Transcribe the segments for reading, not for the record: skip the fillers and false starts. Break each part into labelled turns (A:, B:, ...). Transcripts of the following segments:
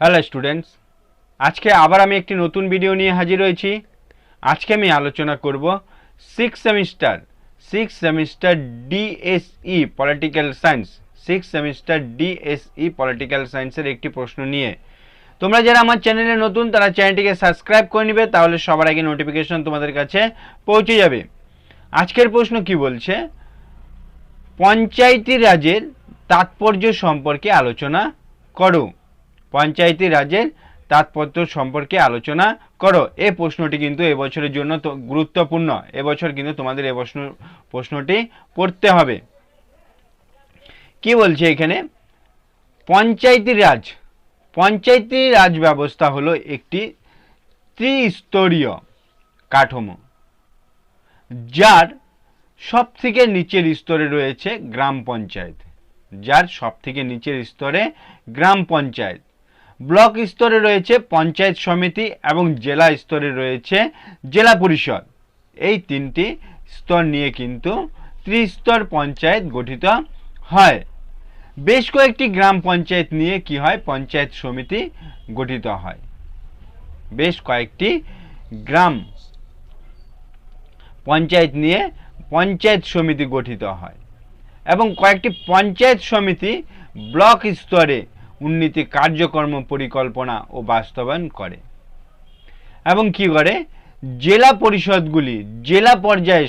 A: Hello students, আজকে আবার আমি একটি নতুন ভিডিও নিয়ে হাজির হয়েছি। আজকে আমি আলোচনা করব সিক্স সেমিস্টার ডিএসই পলিটিক্যাল সায়েন্সের একটি প্রশ্ন নিয়ে। তোমরা যারা আমার চ্যানেলে নতুন তারা চ্যানেলটিকে সাবস্ক্রাইব করে নেবে, তাহলে সবার আগে নোটিফিকেশন তোমাদের কাছে পৌঁছে যাবে। আজকের প্রশ্ন কি বলছে, পঞ্চায়েতি রাজের তাৎপর্য সম্পর্কে আলোচনা করো। পঞ্চায়েতি রাজের তাৎপর্য সম্পর্কে আলোচনা করো। এই প্রশ্নটি কিন্তু এবছরের জন্য তো গুরুত্বপূর্ণ। এবছর কিন্তু তোমাদের এই প্রশ্নটি পড়তে হবে। কি বলছে এখানে, পঞ্চায়েতি রাজ ব্যবস্থা হলো একটি ত্রিস্তরীয় কাঠামো, যার সব থেকে নিচের স্তরে রয়েছে গ্রাম পঞ্চায়েত, ব্লক স্তরে রয়েছে পঞ্চায়েত সমিতি এবং জেলা স্তরে রয়েছে জেলা পরিষদ। এই তিনটি স্তর নিয়ে কিন্তু ত্রিস্তর পঞ্চায়েত গঠিত হয়। বেশ কয়েকটি গ্রাম পঞ্চায়েত নিয়ে কি হয়, পঞ্চায়েত সমিতি গঠিত হয়। বেশ কয়েকটি গ্রাম পঞ্চায়েত নিয়ে পঞ্চায়েত সমিতি গঠিত হয় এবং কয়েকটি পঞ্চায়েত সমিতি ব্লক স্তরে উন্নতি কার্যক্রম পরিকল্পনা ও বাস্তবায়ন করে। এবং কি করে, জেলা পরিষদগুলি জেলা পর্যায়ে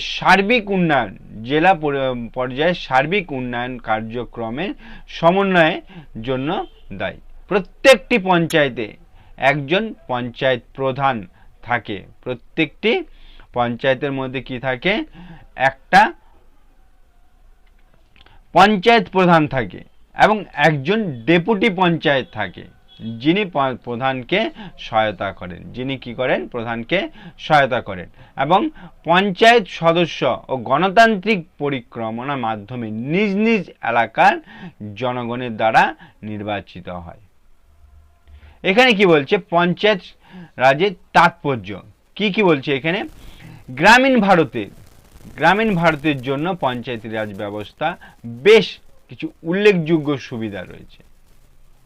A: সার্বিক উন্নয়ন কার্যক্রমের সমন্বয়ের জন্য দায়ী। প্রত্যেকটি পঞ্চায়েতে একজন পঞ্চায়েত প্রধান থাকে। প্রত্যেকটি পঞ্চায়েতের মধ্যে কি থাকে, একটা পঞ্চায়েত প্রধান থাকে এবং একজন ডেপুটি পঞ্চায়েত থাকে, যিনি প্রধানকে সহায়তা করেন এবং পঞ্চায়েত সদস্য ও গণতান্ত্রিক পরিক্রমার মাধ্যমে নিজ নিজ এলাকার জনগণের দ্বারা নির্বাচিত হয়। এখানে কি বলছে, পঞ্চায়েত রাজের তাৎপর্য কি বলছে এখানে, গ্রামীণ ভারতের জন্য পঞ্চায়েতি রাজ ব্যবস্থা বেশ কিছু উল্লেখযোগ্য সুবিধা রয়েছে।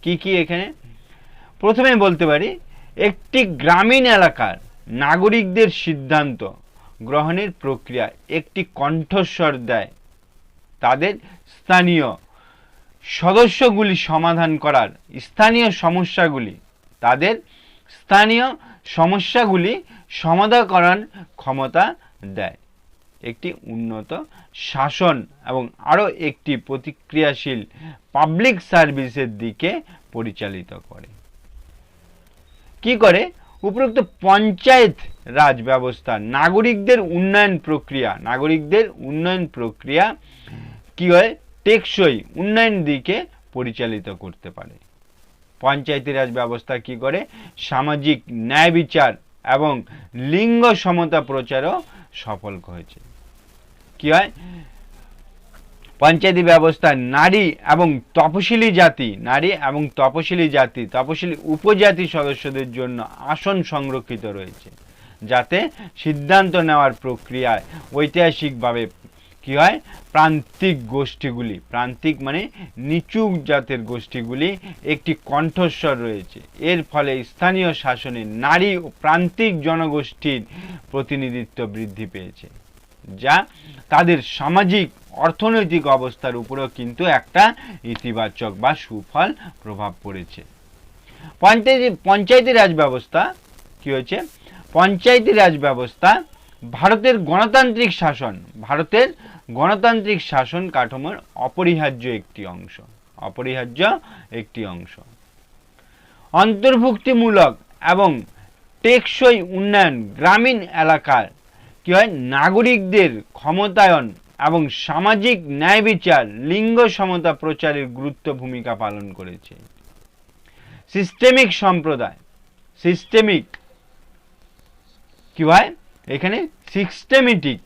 A: কি এখানে, প্রথমে বলতে পারি, একটি গ্রামীণ এলাকার নাগরিকদের সিদ্ধান্ত গ্রহণের প্রক্রিয়া একটি কণ্ঠস্বর দেয়। তাদের স্থানীয় সমস্যাগুলি সমাধান করার ক্ষমতা দেয়। একটি উন্নত শাসন এবং আরও একটি প্রতিক্রিয়াশীল পাবলিক সার্ভিসের দিকে পরিচালিত করে। কি করে, উপরোক্ত পঞ্চায়েত রাজ ব্যবস্থা নাগরিকদের উন্নয়ন প্রক্রিয়া কি হয়, টেকসই উন্নয়ন দিকে পরিচালিত করতে পারে। পঞ্চায়েতি রাজ ব্যবস্থা কি করে, সামাজিক ন্যায় বিচার এবং লিঙ্গ সমতা প্রচারও সফল হয়েছে। কি হয়, পঞ্চায়েতি ব্যবস্থা নারী এবং তপশিলি উপজাতি সদস্যদের জন্য আসন সংরক্ষিত রয়েছে, যাতে সিদ্ধান্ত নেওয়ার প্রক্রিয়ায় ঐতিহাসিকভাবে কি হয়, প্রান্তিক মানে নিচু জাতের গোষ্ঠীগুলি একটি কণ্ঠস্বর রয়েছে। এর ফলে স্থানীয় শাসনে নারী ও প্রান্তিক জনগোষ্ঠীর প্রতিনিধিত্ব বৃদ্ধি পেয়েছে, যা তাদের সামাজিক অর্থনৈতিক অবস্থার উপরেও কিন্তু একটা ইতিবাচক বা সুফল প্রভাব পড়েছে। পঞ্চায়েতি রাজ ব্যবস্থা কি হয়েছে, পঞ্চায়েতি রাজ ব্যবস্থা ভারতের গণতান্ত্রিক শাসন কাঠামোর অপরিহার্য একটি অংশ। অন্তর্ভুক্তিমূলক এবং টেকসই উন্নয়ন গ্রামীণ এলাকার কি হয়, নাগরিকদের ক্ষমতায়ন এবং সামাজিক ন্যায় বিচার, লিঙ্গ সমতা প্রচারের গুরুত্ব ভূমিকা পালন করেছে। সিস্টেমেটিক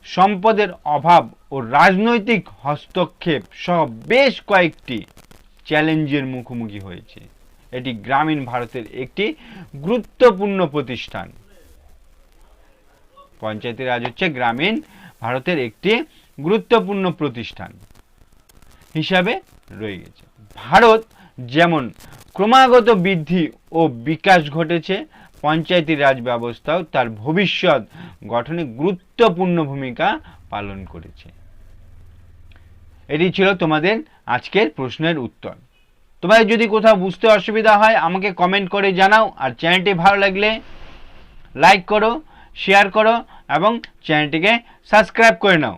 A: সম্পদের অভাব ও রাজনৈতিক হস্তক্ষেপ সহ বেশ কয়েকটি চ্যালেঞ্জের মুখোমুখি হয়েছে। এটি গ্রামীণ ভারতের একটি গুরুত্বপূর্ণ প্রতিষ্ঠান। পঞ্চায়েতি রাজ হচ্ছে গ্রামীণ ভারতের একটি গুরুত্বপূর্ণ প্রতিষ্ঠান হিসাবে রয়ে গেছে। ভারত যেমন ক্রমাগত বৃদ্ধি ও বিকাশ ঘটেছে, পঞ্চায়েতি রাজ ব্যবস্থাও তার ভবিষ্যৎ গঠনে গুরুত্বপূর্ণ ভূমিকা পালন করেছে। এটি ছিল তোমাদের আজকের প্রশ্নের উত্তর। তোমাদের যদি কোথাও বুঝতে অসুবিধা হয় আমাকে কমেন্ট করে জানাও, আর চ্যানেলটি ভালো লাগলে লাইক করো, শেয়ার করো এবং চ্যানেলটিকে সাবস্ক্রাইব করে নাও।